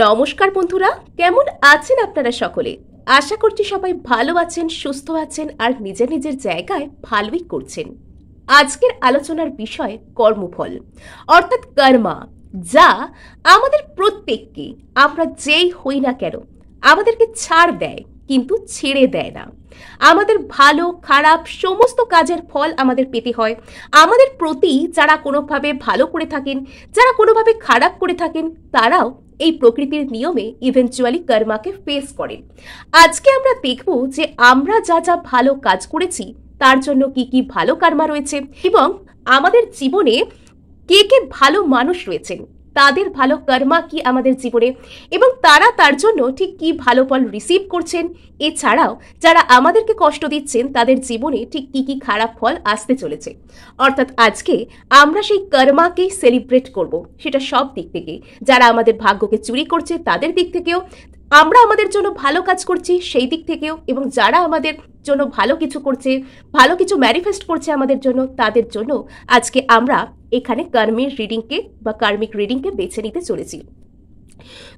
নমস্কার বন্ধুরা, কেমন আছেন আপনারা সকলে? আশা করছি সবাই ভালো আছেন, সুস্থ আছেন আর নিজের নিজের জায়গায় ভালোই করছেন। আজকের আলোচনার বিষয় কর্মফল অর্থাৎ কর্মা, যা আমাদের প্রত্যেককে, আমরা যেই হই না কেন, আমাদেরকে ছাড় দেয় কিন্তু ছেড়ে দেয় না। আমাদের ভালো খারাপ সমস্ত কাজের ফল আমাদের পেতে হয়। আমাদের প্রতি যারা কোনোভাবে ভালো করে থাকেন, যারা কোনোভাবে খারাপ করে থাকেন, তারাও এই প্রকৃতির নিয়মে ইভেনচুয়ালি কর্মাকে ফেস করেন। আজকে আমরা দেখব যে আমরা যা যা ভালো কাজ করেছি তার জন্য কি কি ভালো কর্মা রয়েছে এবং আমাদের জীবনে কে কে ভালো মানুষ রয়েছেন, তাদের ভালো কর্মা কি আমাদের জীবনে এবং তারা তার জন্য ঠিক কি ভালো ফল রিসিভ করছেন। এছাড়াও যারা আমাদেরকে কষ্ট দিচ্ছেন তাদের জীবনে ঠিক কি কি খারাপ ফল আসতে চলেছে। অর্থাৎ আজকে আমরা সেই কর্মাকেই সেলিব্রেট করব, সেটা সব দিক থেকে। যারা আমাদের ভাগ্যকে চুরি করছে তাদের দিক থেকেও, আমরা আমাদের জন্য ভালো কাজ করছি সেই দিক থেকেও, এবং যারা আমাদের জন্য ভালো কিছু করছে, ভালো কিছু ম্যানিফেস্ট করছে আমাদের জন্য, তাদের জন্য আজকে আমরা এখানে কর্মের রিডিংকে বা কার্মিক রিডিংকে বেছে নিতে চলেছি।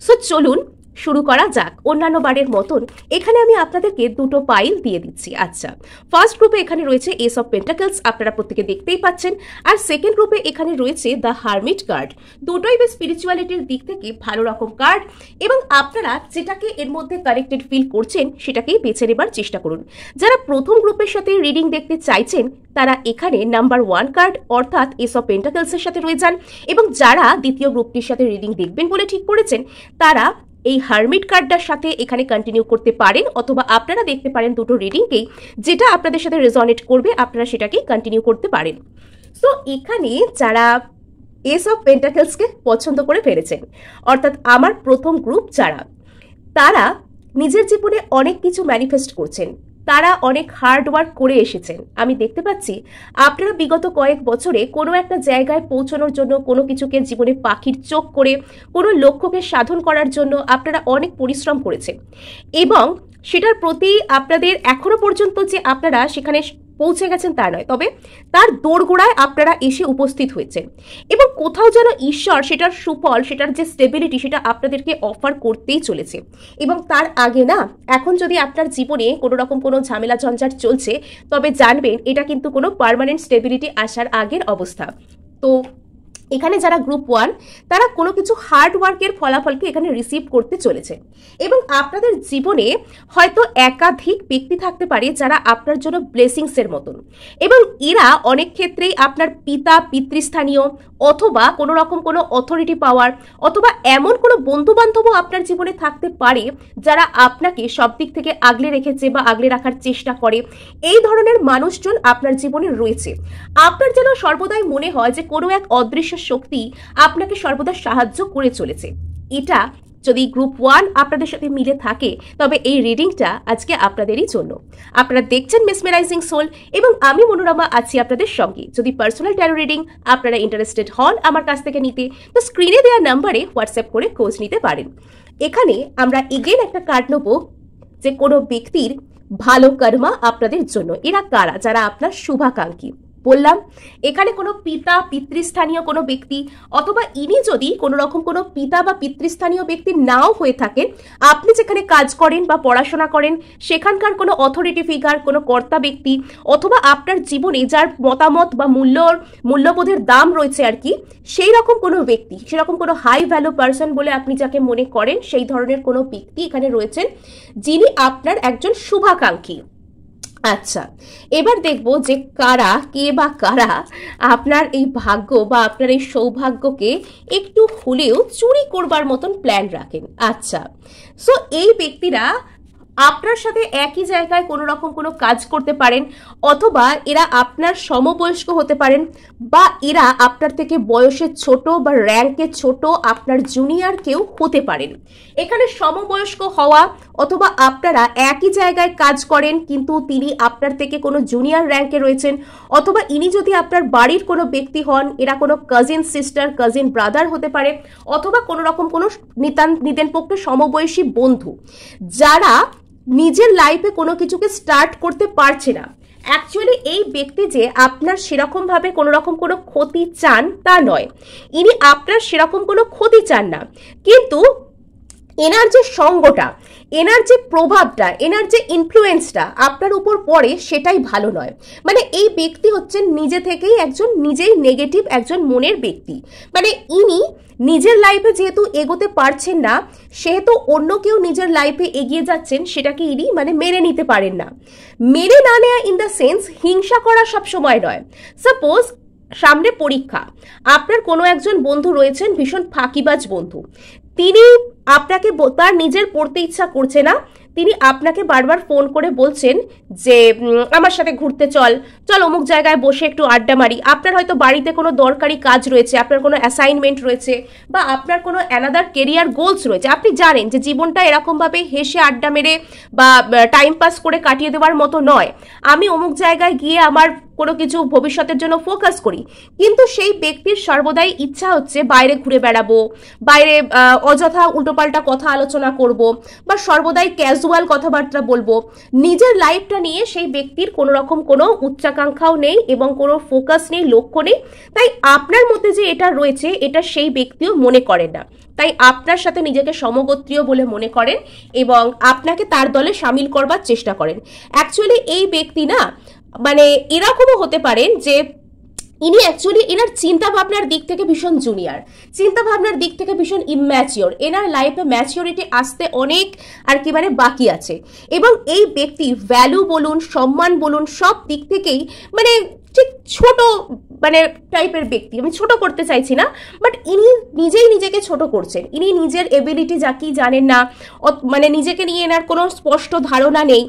সো চলুন শুরু করা যাক। অন্যান্য বারের মতন এখানে আমি আপনাদেরকে দুটো পাইল দিয়ে দিচ্ছি। আচ্ছা, ফার্স্ট গ্রুপে এখানে রয়েছে এস অফ পেন্টাকলস, আপনারা প্রত্যেকে দেখতেই পাচ্ছেন। আর সেকেন্ড গ্রুপে এখানে রয়েছে দ্য হারমিট কার্ড। দুটোই বেশ স্পিরিচুয়ালিটির দিক থেকে ভালো রকম কার্ড, এবং আপনারা যেটাকে এর মধ্যে কানেক্টেড ফিল করছেন সেটাকেই বেছে নেবার চেষ্টা করুন। যারা প্রথম গ্রুপের সাথে রিডিং দেখতে চাইছেন তারা এখানে নাম্বার 1 কার্ড অর্থাৎ এস অফ পেন্টাকলসের সাথে রয়ে যান, এবং যারা দ্বিতীয় গ্রুপটির সাথে রিডিং দেখবেন বলে ঠিক করেছেন তারা এই হারমিট কার্ডটার সাথে এখানে কন্টিনিউ করতে পারেন, অথবা আপনারা দেখতে পারেন দুটো রিডিংকেই, যেটা আপনাদের সাথে রেজনেট করবে আপনারা সেটাকেই কন্টিনিউ করতে পারেন। সো এখানে যারা এস অফ পেন্টাকলসকে পছন্দ করে ফেলেছেন, অর্থাৎ আমার প্রথম গ্রুপ যারা, তারা নিজের জীবনে অনেক কিছু ম্যানিফেস্ট করছেন, তারা অনেক হার্ড ওয়ার্ক করে এসেছেন। আমি দেখতে পাচ্ছি আপনারা বিগত কয়েক বছরে কোনো একটা জায়গায় পৌঁছানোর জন্য, কোনো কিছুকে জীবনে পাখির চোখ করে কোনো লক্ষ্যকে সাধন করার জন্য আপনারা অনেক পরিশ্রম করেছেন, এবং সেটার প্রতি আপনাদের এখনো পর্যন্ত যে আপনারা সেখানে পৌঁছে গেছেন তা নয়, তবে তার দোরগোড়ায় আপনারা এসে উপস্থিত হয়েছেন, এবং কোথাও যেন ঈশ্বর সেটার সুফল, সেটার যে স্টেবিলিটি, সেটা আপনাদেরকে অফার করতেই চলেছে। এবং তার আগে না, এখন যদি আপনার জীবনে কোনো রকম কোনো ঝামেলা ঝঞ্ঝাট চলছে, তবে জানবেন এটা কিন্তু কোনো পার্মানেন্ট স্টেবিলিটি আসার আগের অবস্থা। তো এখানে যারা গ্রুপ 1 তারা কোনো কিছু হার্ড ওয়ার্কের ফলাফলকে এখানে রিসিভ করতে চলেছে, এবং আপনাদের জীবনে হয়তো একাধিক ব্যক্তি থাকতে পারে যারা আপনার জন্য ব্লেসিংসের মতন, এবং এরা অনেক ক্ষেত্রেই আপনার পিতা, পিতৃস্থানীয়, অথবা কোনো রকম কোনো অথরিটি পাওয়ার, অথবা এমন কোনো বন্ধু বান্ধবও আপনার জীবনে থাকতে পারে যারা আপনাকে সব দিক থেকে আগলে রেখেছে বা আগলে রাখার চেষ্টা করে। এই ধরনের মানুষজন আপনার জীবনে রয়েছে। আপনার যেন সর্বদাই মনে হয় যে কোনো এক অদৃশ্য শক্তি আপনাকে সর্বদা সাহায্য করে চলেছে। এটা যদি গ্রুপ 1 আপনাদের সাথে মিলে থাকে তবে এই রিডিংটা আজকে আপনাদেরই জন্য। আপনারা দেখছেন মেসমেরাইজিং সোল, এবং আমি মনোরমা আছি আপনাদের সঙ্গে। যদি পার্সোনাল ট্যারো রিডিং আপনারা ইন্টারেস্টেড হন আমার কাছ থেকে নিতে, তো স্ক্রিনে দেওয়া নাম্বারে হোয়াটসঅ্যাপ করে খোঁজ নিতে পারেন। এখানে আমরা এগেন একটা কার্ড নেব যে কোনো ব্যক্তির ভালো কর্মা আপনাদের জন্য। এরা কারা? যারা আপনার শুভাকাঙ্ক্ষী। বললাম এখানে কোনো পিতা, পিতৃস্থানীয় কোনো ব্যক্তি, অথবা ইনি যদি কোনো রকম কোনো পিতা বা পিতৃস্থানীয় ব্যক্তি নাও হয়ে থাকেন, আপনি যেখানে কাজ করেন বা পড়াশোনা করেন সেখানকার কোনো অথরিটি ফিগার, কোনো কর্তা ব্যক্তি, অথবা আপনার জীবনে যার মতামত বা মূল্যবোধের দাম রয়েছে আর কি, সেই রকম কোনো ব্যক্তি, সেরকম কোনো হাই ভ্যালু পার্সন বলে আপনি যাকে মনে করেন, সেই ধরনের কোনো ব্যক্তি এখানে রয়েছেন যিনি আপনার একজন শুভাকাঙ্ক্ষী। আচ্ছা, এবার দেখব যে কারা, কে বা কারা আপনার এই ভাগ্য বা আপনার এই সৌভাগ্যকে একটু হলেও চুরি করবার মতন প্ল্যান রাখেন। আচ্ছা, সো এই ব্যক্তিরা আপনার সাথে একই জায়গায় কোনো রকম কোনো কাজ করতে পারেন, অথবা এরা আপনার সমবয়স্ক হতে পারেন, বা এরা আপনার থেকে বয়সে ছোট বা র্যাঙ্কে ছোট আপনার জুনিয়র কেউ হতে পারেন। এখানে সমবয়স্ক হওয়া, অথবা আপনারা একই জায়গায় কাজ করেন কিন্তু তিনি আপনার থেকে কোনো জুনিয়র র্যাঙ্কে রয়েছেন, অথবা ইনি যদি আপনার বাড়ির কোনো ব্যক্তি হন, এরা কোনো কাজিন সিস্টার, কাজিন ব্রাদার হতে পারে, অথবা কোনো রকম কোনো নিদেন পক্ষে সমবয়সী বন্ধু, যারা নিজের লাইফে কোনো কিছুকে স্টার্ট করতে পারছে না। অ্যাকচুয়ালি এই ব্যক্তি যে আপনার সেরকম ভাবে কোনো রকম কোনো ক্ষতি চান তা নয়, ইনি আপনার সেরকম কোনো ক্ষতি চান না, কিন্তু এনার যে সঙ্গটা, এনার যে প্রভাবটা, এনার যে ইনফ্লুয়েন্সটা আপনার উপর পড়ে সেটাই ভালো নয়। মানে এই ব্যক্তি হচ্ছেন নিজে থেকেই একজন নিজেই নেগেটিভ একজন মনের ব্যক্তি। মানে ইনি নিজের লাইফে যেহেতু এগোতে পারছেন না, সেহেতু অন্য কেউ নিজের লাইফে এগিয়ে যাচ্ছেন সেটাকে ইনি মানে মেনে নিতে পারেন না। মেনে না নেওয়া ইন দ্য সেন্স হিংসা করা সব সময় নয়। সাপোজ সামনে পরীক্ষা, আপনার কোনো একজন বন্ধু রয়েছেন ভীষণ ফাঁকিবাজ বন্ধু, তিনি আপনাকে তার নিজের পড়তে ইচ্ছা করছে না, তিনি আপনাকে বারবার ফোন করে বলছেন যে আমার সাথে ঘুরতে চল, চল অমুক জায়গায় বসে একটু আড্ডা মারি। আপনার হয়তো বাড়িতে কোনো দরকারি কাজ রয়েছে, আপনার কোনো অ্যাসাইনমেন্ট রয়েছে, বা আপনার কোনো অ্যানাদার কেরিয়ার গোলস রয়েছে। আপনি জানেন যে জীবনটা এরকমভাবে হেসে আড্ডা মেরে বা টাইম পাস করে কাটিয়ে দেওয়ার মতো নয়, আমি অমুক জায়গায় গিয়ে আমার কোনো কিছু ভবিষ্যতের জন্য ফোকাস করি। কিন্তু সেই ব্যক্তির সর্বদাই ইচ্ছা হচ্ছে বাইরে ঘুরে বেড়াবো, বাইরে অযথা উল্টোপাল্টা কথা আলোচনা করব, বা সর্বদাই ক্যাজুয়াল কথাবার্তা বলবো। নিজের লাইফটা নিয়ে সেই ব্যক্তির কোনো রকম কোনো উচ্চাকাঙ্ক্ষাও নেই এবং কোনো ফোকাস নেই, লক্ষ্য নেই। তাই আপনার মধ্যে যে এটা রয়েছে এটা সেই ব্যক্তিও মনে করেন না, তাই আপনার সাথে নিজেকে সমগোত্রীয় বলে মনে করেন এবং আপনাকে তার দলে সামিল করবার চেষ্টা করেন। অ্যাকচুয়ালি এই ব্যক্তি না মানে এরকমও হতে পারেন যে ইনি অ্যাকচুয়ালি এনার চিন্তা ভাবনার দিক থেকে ভীষণ জুনিয়র, চিন্তা ভাবনার দিক থেকে ভীষণ ইম্যাচিওর, এনার লাইফে ম্যাচিওরিটি আসতে অনেক আর কি মানে বাকি আছে। এবং এই ব্যক্তি ভ্যালু বলুন, সম্মান বলুন, সব দিক থেকেই মানে ঠিক ছোট মানে টাইপের ব্যক্তি। আমি ছোট করতে চাইছি না, বাট ইনি নিজেই নিজেকে ছোট করছেন। ইনি নিজের এবিলিটি যা কি জানেন না, মানে নিজেকে নিয়ে এনার কোনো স্পষ্ট ধারণা নেই,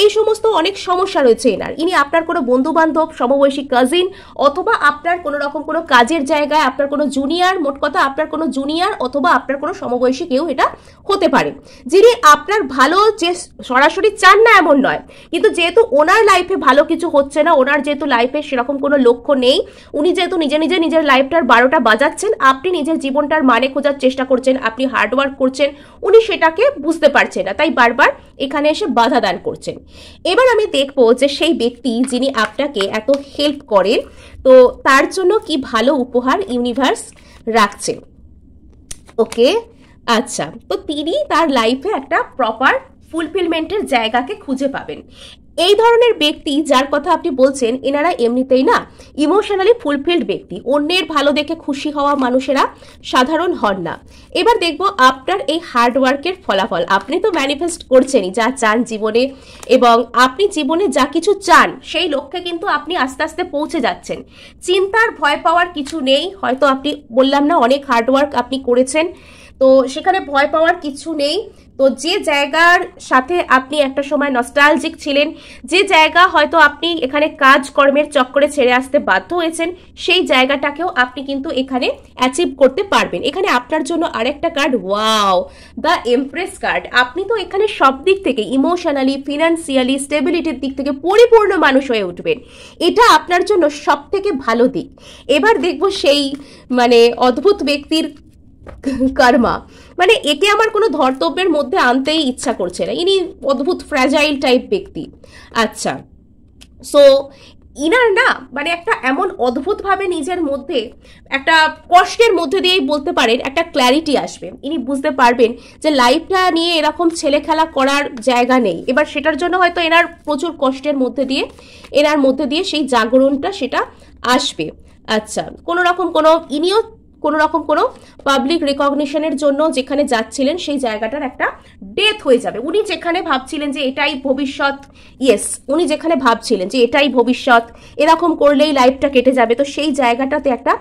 এই সমস্ত অনেক সমস্যা রয়েছে এনার। ইনি আপনার কোনো বন্ধু বান্ধব, সমবয়সী কাজিন, অথবা আপনার কোনো রকম কোনো কাজের জায়গায় আপনার কোনো জুনিয়র, মোট কথা আপনার কোনো জুনিয়র অথবা আপনার কোনো সমবয়সী কেউ এটা হতে পারে, যিনি আপনার ভালো যে সরাসরি চান না এমন নয়, কিন্তু যেহেতু ওনার লাইফে ভালো কিছু হচ্ছে না, ওনার যেহেতু লাইফে সেরকম কোনো লক্ষ্য নেই, উনি যেহেতু নিজের লাইফটার 12টা বাজাচ্ছেন, আপনি নিজের জীবনটার মানে খোঁজার চেষ্টা করছেন, আপনি হার্ডওয়ার্ক করছেন, উনি সেটাকে বুঝতে পারছেন না, তাই বারবার এখানে এসে বাধা দান করছেন। এবার আমি দেখবো যে সেই ব্যক্তি যিনি আপনাকে এত হেল্প করেন, তো তার জন্য কি ভালো উপহার ইউনিভার্স রাখছে। ওকে, আচ্ছা, তো তিনি তার লাইফে একটা প্রপার ফুলফিলমেন্টের জায়গাকে খুঁজে পাবেন। এই ধরনের ব্যক্তি যার কথা আপনি বলছেন, এনারা এমনিতেই না ইমোশনালি ফুলফিলড ব্যক্তি। অন্যের ভালো দেখে খুশি হওয়া মানুষেরা সাধারণ হন না। এবার দেখবো আপনার এই হার্ডওয়ার্কের ফলাফল। আপনি তো ম্যানিফেস্ট করছেনই যা চান জীবনে, এবং আপনি জীবনে যা কিছু চান সেই লক্ষ্যে কিন্তু আপনি আস্তে আস্তে পৌঁছে যাচ্ছেন। চিন্তার ভয় পাওয়ার কিছু নেই। হয়তো আপনি বললাম না অনেক হার্ডওয়ার্ক আপনি করেছেন, তো সেখানে ভয় পাওয়ার কিছু নেই। তো যে জায়গার সাথে আপনি একটা সময় নস্টালজিক ছিলেন, যে জায়গা হয়তো আপনি এখানে কাজ কর্মের চক্করে ছেড়ে আসতে বাধ্য হয়েছেন, সেই জায়গাটাকেও আপনি কিন্তু এখানে অ্যাচিভ করতে পারবেন। এখানে আপনার জন্য আরেকটা card, wow, the empress card. আপনি তো এখানে সব দিক থেকে ইমোশনালি, ফিনান্সিয়ালি, স্টেবিলিটির দিক থেকে পরিপূর্ণ মানুষ হয়ে উঠবেন। এটা আপনার জন্য সব থেকে ভালো দিক। এবার দেখবো সেই মানে অদ্ভুত ব্যক্তির কর্মা, মানে একে আমার কোনো ধর্তব্যের মধ্যে আনতেই ইচ্ছা করছে না। ইনি অদ্ভুত ফ্র্যাজাইল টাইপ ব্যক্তি। আচ্ছা, সো ইনার না মানে একটা এমন অদ্ভুতভাবে নিজের মধ্যে একটা কষ্টের মধ্যে দিয়েই বলতে পারেন একটা ক্ল্যারিটি আসবে। ইনি বুঝতে পারবেন যে লাইফটা নিয়ে এরকম ছেলে খেলা করার জায়গা নেই। এবার সেটার জন্য হয়তো এনার প্রচুর কষ্টের মধ্যে দিয়ে এনার মধ্যে দিয়ে সেই জাগরণটা সেটা আসবে। আচ্ছা, কোনো রকম কোনো ইনিও কোনো রকম কোনো পাবলিক রেকগনিশনের জন্য যেখানে যাচ্ছিলেন সেই জায়গাটার একটা ডেথ হয়ে যাবে। উনি যেখানে ভাবছিলেন যে এটাই ভবিষ্যৎ, ইয়েস, উনি যেখানে ভাবছিলেন যে এটাই ভবিষ্যৎ, এরকম করলেই লাইফটা কেটে যাবে, তো সেই জায়গাটাতে একটা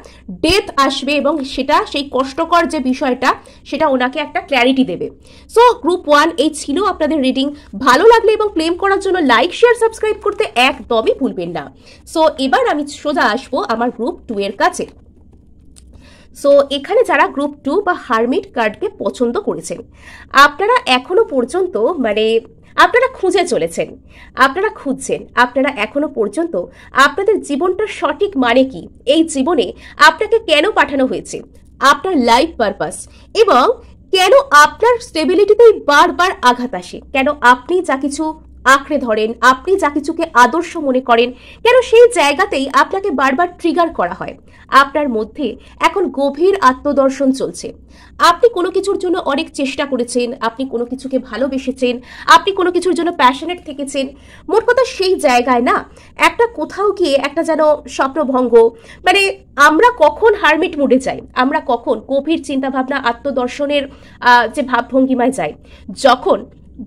ডেথ আসবে এবং সেটা সেই কষ্টকর যে বিষয়টা সেটা ওনাকে একটা ক্ল্যারিটি দেবে। সো গ্রুপ 1 এই ছিল আপনাদের রিডিং। ভালো লাগলে এবং ক্লেম করার জন্য লাইক, শেয়ার, সাবস্ক্রাইব করতে একদমই ভুলবেন না। সো এবার আমি সোজা আসবো আমার গ্রুপ 2 এর কাছে। সো এখানে যারা গ্রুপ 2 বা হারমিট কার্ডকে পছন্দ করেছেন, আপনারা এখনো পর্যন্ত মানে আপনারা খুঁজে চলেছেন, আপনারা খুঁজছেন, আপনারা এখনো পর্যন্ত আপনাদের জীবনটার সঠিক মানে কি, এই জীবনে আপনাকে কেন পাঠানো হয়েছে, আপনার লাইফ পারপাস, এবং কেন আপনার স্টেবিলিটিতেই বারবার আঘাত আসে, কেন আপনি যা কিছু আঁকড়ে ধরেন, আপনি যা কিছুকে আদর্শ মনে করেন, কেন সেই জায়গাতেই আপনাকে বারবার ট্রিগার করা হয়। আপনার মধ্যে এখন গভীর আত্মদর্শন চলছে। আপনি কোনো কিছুর জন্য অনেক চেষ্টা করেছেন, আপনি কোনো কিছুকে ভালোবেসেছেন, আপনি কোনো কিছুর জন্য প্যাশনেট থেকেছেন। মোট কথা সেই জায়গায় না একটা কোথাও গিয়ে একটা যেন স্বপ্নভঙ্গ, মানে আমরা কখন হারমিট মুডে যাই, আমরা কখন গভীর চিন্তাভাবনা আত্মদর্শনের যে ভাবভঙ্গিমায় যাই, যখন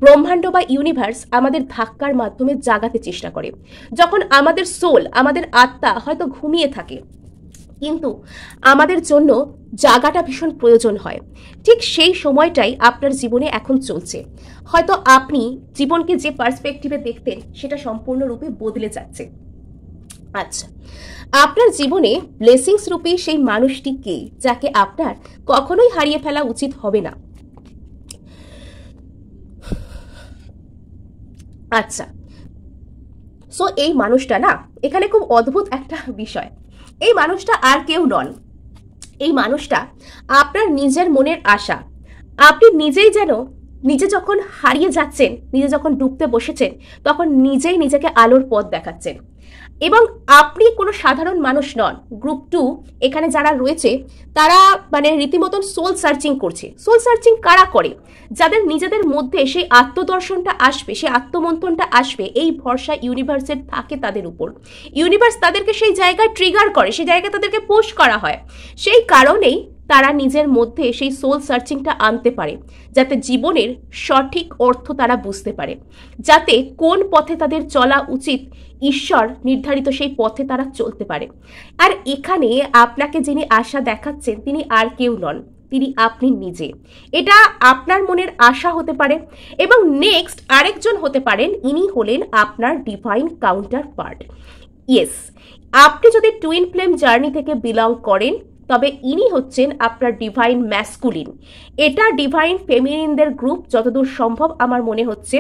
ব্রহ্মাণ্ড বা ইউনিভার্স আমাদের ধাক্কার মাধ্যমে জাগাতে চেষ্টা করে, যখন আমাদের সোল, আমাদের আত্মা হয়তো ঘুমিয়ে থাকে, কিন্তু আমাদের জন্য জাগাটা ভীষণ প্রয়োজন হয়। ঠিক সেই সময়টাই আপনার জীবনে এখন চলছে। হয়তো আপনি জীবনকে যে পার্সপেক্টিভে দেখতেন সেটা সম্পূর্ণরূপে বদলে যাচ্ছে। আচ্ছা, আপনার জীবনে ব্লেসিংস রূপে সেই মানুষটি কে, যাকে আপনার কখনোই হারিয়ে ফেলা উচিত হবে না? আচ্ছা, সো এই মানুষটা না, এখানে খুব অদ্ভুত একটা বিষয়। এই মানুষটা আর কেউ নন, এই মানুষটা আপনার নিজের মনের আশা। আপনি নিজেই যেন নিজে যখন হারিয়ে যাচ্ছেন, নিজে যখন ডুবতে বসেছেন, তখন নিজেই নিজেকে আলোর পথ দেখাচ্ছেন। এবং আপনি কোনো সাধারণ মানুষ নন। গ্রুপ 2 এখানে যারা রয়েছে তারা মানে রীতিমতন সোল সার্চিং করছে। সোল সার্চিং কারা করে? যাদের নিজেদের মধ্যে সেই আত্মদর্শনটা আসবে, সেই আত্মমন্থনটা আসবে, এই ভরসা ইউনিভার্সের থাকে তাদের উপর। ইউনিভার্স তাদেরকে সেই জায়গায় ট্রিগার করে, সেই জায়গায় তাদেরকে পুশ করা হয়। সেই কারণেই তারা নিজের মধ্যে সেই সোল সার্চিংটা আনতে পারে, যাতে জীবনের সঠিক অর্থ তারা বুঝতে পারে, যাতে কোন পথে তাদের চলা উচিত ঈশ্বর নির্ধারিত সেই পথে তারা চলতে পারে। আর এখানে আপনাকে যিনি আশা দেখাচ্ছেন তিনি আর কেউ নন, তিনি আপনি নিজে। এটা আপনার মনের আশা হতে পারে। এবং নেক্সট আরেকজন হতে পারেন, ইনি হলেন আপনার ডিভাইন কাউন্টার পার্ট। ইয়েস, আপনি যদি টুইন ফ্লেম জার্নি থেকে বিলং করেন তবে ইনি হচ্ছেন আপনার ডিভাইন ম্যাসকুলিন। এটা ডিভাইন ফেমিনিনদের গ্রুপ যতদূর সম্ভব আমার মনে হচ্ছে।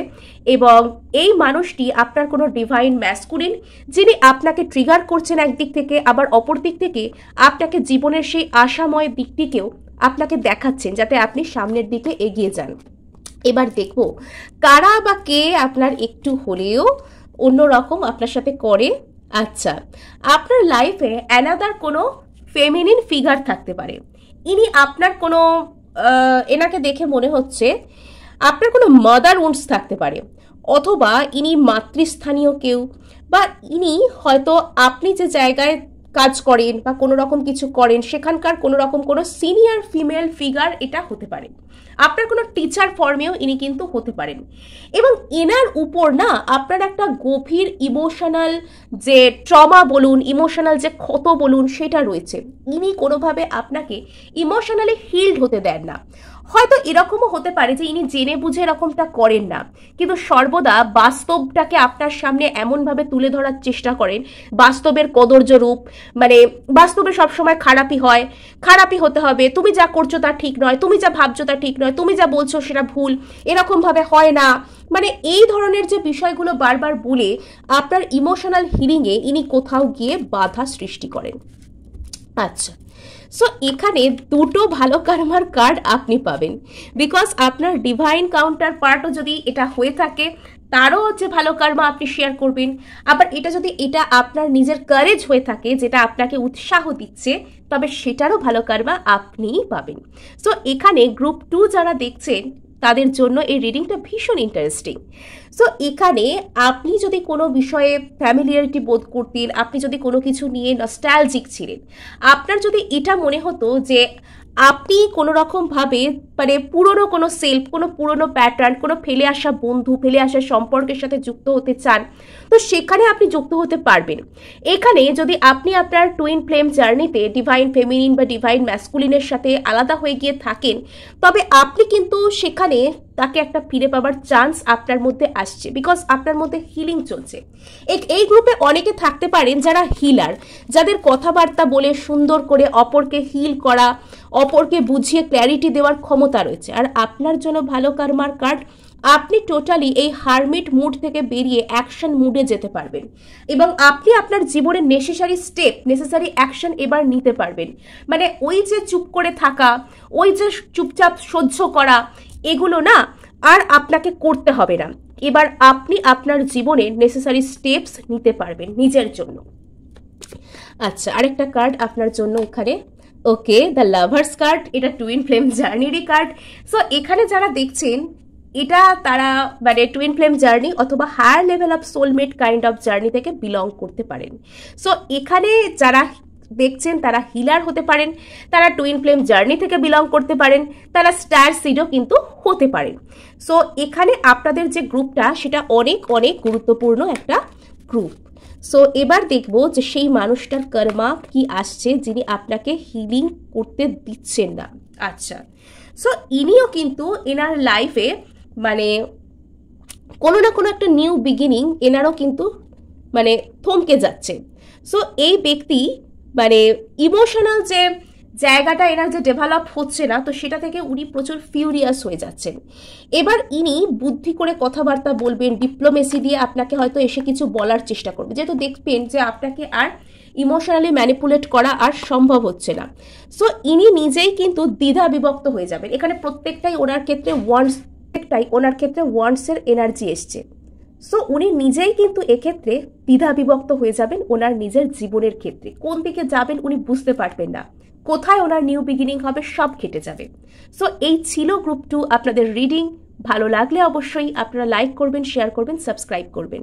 এবং এই মানুষটি আপনার কোনো ডিভাইন ম্যাসকুলিন, যিনি আপনাকে ট্রিগার করছেন একদিক থেকে, আবার অপর দিক থেকে আপনাকে জীবনের সেই আশাময় দিকটিকেও আপনাকে দেখাচ্ছেন, যাতে আপনি সামনের দিকে এগিয়ে যান। এবার দেখব কারা বা কে আপনার একটু হলেও অন্যরকম আপনার সাথে করে। আচ্ছা, আপনার লাইফে অ্যানাদার কোনো ফেমিনিন ফিগার থাকতে পারে। ইনি আপনার কোনো এনাকে দেখে মনে হচ্ছে আপনার কোনো মাদার উন্ডস থাকতে পারে, অথবা ইনি মাতৃস্থানীয় কেউ, বা ইনি হয়তো আপনি যে জায়গায় কাজ করেন বা কোনো রকম কিছু করেন সেখানকার কোনো রকম কোনো সিনিয়র ফিমেল ফিগার এটা হতে পারে। আপনার কোনো টিচার ফর্মেও ইনি কিন্তু হতে পারেন। এবং এনার উপর না আপনার একটা গভীর ইমোশনাল যে ট্রমা বলুন, ইমোশনাল যে ক্ষত বলুন, সেটা রয়েছে। ইনি কোনোভাবে আপনাকে ইমোশনালি হিলড হতে দেন না। হয়তো এরকমও হতে পারে যে ইনি জেনে বুঝে এরকমটা করেন না, কিন্তু সর্বদা বাস্তবটাকে আপনার সামনে এমনভাবে তুলে ধরার চেষ্টা করেন, বাস্তবের কদর্য রূপ, মানে বাস্তবে সবসময় খারাপই হয়, খারাপই হতে হবে, তুমি যা করছো তা ঠিক নয়, তুমি যা ভাবছো তা ঠিক নয়, তুমি যা বলছো সেটা ভুল, এরকমভাবে হয় না, মানে এই ধরনের যে বিষয়গুলো বারবার বলে আপনার ইমোশনাল হিলিংয়ে ইনি কোথাও গিয়ে বাধা সৃষ্টি করেন। আচ্ছা, সো এখানে দুটো ভালো কার্মার কার্ড আপনি পাবেন, বিকজ আপনার ডিভাইন কাউন্টার পার্টও যদি এটা হয়ে থাকে তারও হচ্ছে ভালো কার্মা আপনি শেয়ার করবেন। আবার এটা যদি এটা আপনার নিজের কারেজ হয়ে থাকে, যেটা আপনাকে উৎসাহ দিচ্ছে, তবে সেটারও ভালো কার্মা আপনিই পাবেন। সো এখানে গ্রুপ 2 যারা দেখছেন তাদের জন্য এই রিডিংটা ভীষণ ইন্টারেস্টিং। সো এখানে আপনি যদি কোনো বিষয়ে ফ্যামিলিয়ারিটি বোধ করতেন, আপনি যদি কোনো কিছু নিয়ে নস্টালজিক ছিলেন, আপনার যদি এটা মনে হতো যে আপনি কোনো রকমভাবে মানে পুরনো কোনো সেলফ, কোনো পুরনো প্যাটার্ন, কোনো ফেলে আসা বন্ধু, ফেলে আসা সম্পর্কের সাথে যুক্ত হতে চান, তো সেখানে আপনি যুক্ত হতে পারবেন। এখানে যদি আপনি আপনার টুইন ফ্লেম জার্নিতে ডিভাইন ফেমিনিন বা ডিভাইন ম্যাসকুলিনের সাথে আলাদা হয়ে গিয়ে থাকেন, তবে আপনি কিন্তু সেখানে তাকে একটা ফিরে পাবার চান্স আপনার মধ্যে আসছে, বিকজ আপনার মধ্যে হিলিং চলছে। এই গ্রুপে অনেকে থাকতে পারেন যারা হিলার, যাদের কথাবার্তা বলে সুন্দর করে অপরকে হিল করা, অপরকে বুঝিয়ে ক্ল্যারিটি দেওয়ার ক্ষমতা রয়েছে। আর আপনার জন্য ভালো কার্মার কার্ড, আপনি টোটালি এই হারমিট মুড থেকে বেরিয়ে অ্যাকশন মুডে যেতে পারবেন, এবং আপনি আপনার জীবনের নেসেসারি স্টেপ, নেসেসারি অ্যাকশন এবার নিতে পারবেন। মানে ওই যে চুপ করে থাকা, ওই যে চুপচাপ সহ্য করা, এগুলো না আর আপনাকে করতে হবে না। এবার আপনি আপনার জীবনে নেসেসারি স্টেপস নিতে পারবেন নিজের জন্য। আচ্ছা, আরেকটা কার্ড আপনার জন্য এখানে। ওকে, দ্য লাভার্স কার্ড, এটা টুইন ফ্লেম জার্নিরই কার্ড। সো এখানে যারা দেখছেন এটা তারা মানে টুইন ফ্লেম জার্নি অথবা higher level of soulmate kind of journey থেকে বিলং করতে পারেন। সো এখানে যারা দেখছেন তারা হিলার হতে পারেন, তারা টুইন ফ্লেম জার্নি থেকে বিলং করতে পারেন, তারা স্টার সিডও কিন্তু হতে পারেন। সো এখানে আপনাদের যে গ্রুপটা সেটা অনেক অনেক গুরুত্বপূর্ণ একটা গ্রুপ। সো এবার দেখবো যে সেই মানুষটার কর্মা কি আসছে যিনি আপনাকে হিলিং করতে দিচ্ছেন না। আচ্ছা, সো ইনিও কিন্তু এনার লাইফে মানে কোনো না কোনো একটা নিউ বিগিনিং এনারও কিন্তু মানে থমকে যাচ্ছে। সো এই ব্যক্তি মানে ইমোশনাল যে জায়গাটা এনার যে ডেভেলপ হচ্ছে না, তো সেটা থেকে উনি প্রচুর ফিউরিয়াস হয়ে যাচ্ছেন। এবার ইনি বুদ্ধি করে কথাবার্তা বলবেন, ডিপ্লোমেসি দিয়ে আপনাকে হয়তো এসে কিছু বলার চেষ্টা করবে, যেহেতু দেখবেন যে আপনাকে আর ইমোশনালি ম্যানিপুলেট করা আর সম্ভব হচ্ছে না। সো ইনি নিজেই কিন্তু দ্বিধা বিভক্ত হয়ে যাবেন। এখানে প্রত্যেকটাই ওনার ক্ষেত্রে ওয়ান্টসের এনার্জি এসছে। সো উনি নিজেই কিন্তু এক্ষেত্রে দ্বিধা বিভক্ত হয়ে যাবেন ওনার নিজের জীবনের ক্ষেত্রে। কোন দিকে যাবেন উনি বুঝতে পারবেন না, কোথায় ওনার নিউ বিগিনিং হবে সব কেটে যাবে। সো এই ছিল গ্রুপ 2 আপনাদের রিডিং। ভালো লাগলে অবশ্যই আপনারা লাইক করবেন, শেয়ার করবেন, সাবস্ক্রাইব করবেন।